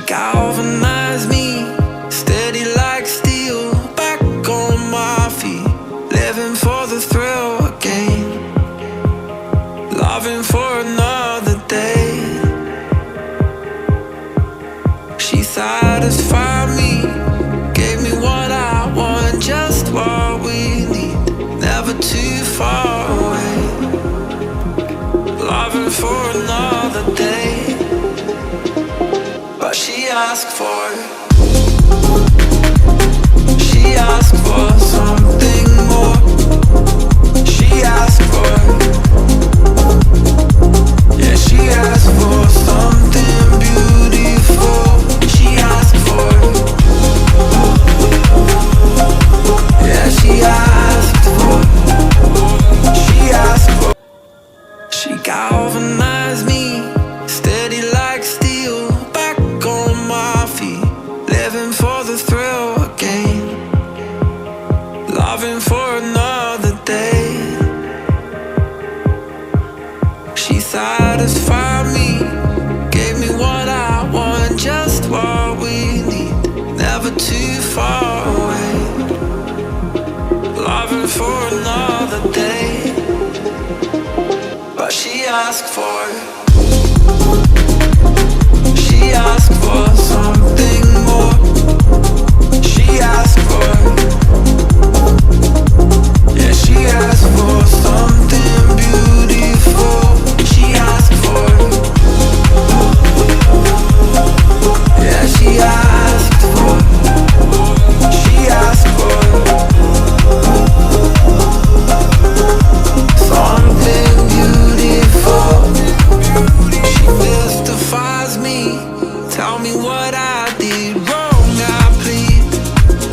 galvanized me, steady like steel, back on my feet, living for the thrill again, loving for another day. She satisfied me, gave me what I want, just what we need, never too far away, loving for another day. But she asked for something more. She asked for, yeah, she asked for something beautiful. She asked for, yeah, she asked for, she galvanized me, steady like steel, back on my feet, living for the thrill again, loving for another day. She satisfied me, gave me what I want, just what we need, never too far away, loving for another day. But she asked for something more. She asked for, yeah, she asked for something beautiful. She asked for, yeah, she asked for, something beautiful. She mystifies me, tell me what I did wrong, I plead.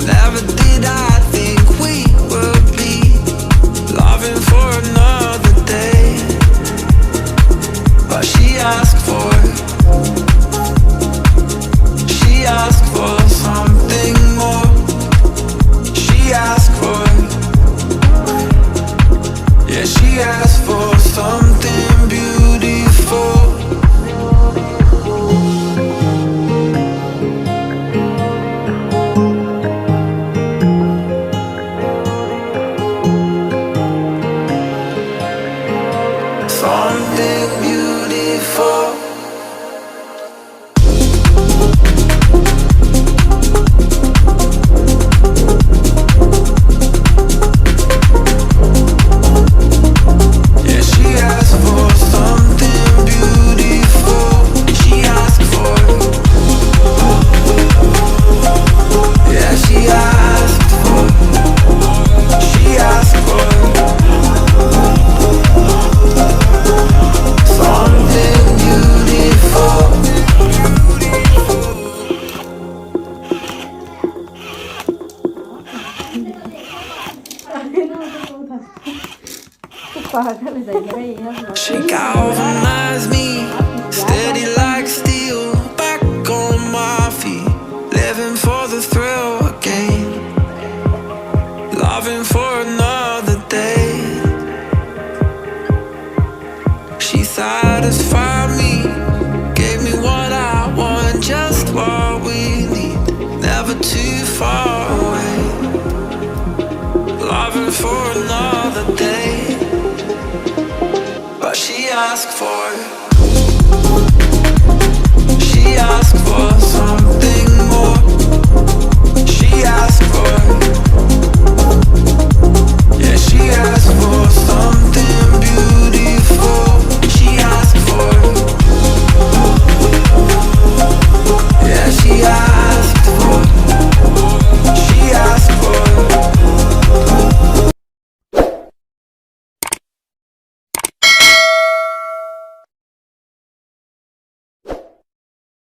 Never did I think we would be loving for another day. But she asked for something more. She asked for, yeah, she asked for something beautiful. Something beautiful. She galvanized me, steady like steel, back on my feet, living for the thrill again, loving for another day. She satisfied me, gave me what I want, just what we need, never too far away, loving for another day. But she asked for something more. She asked for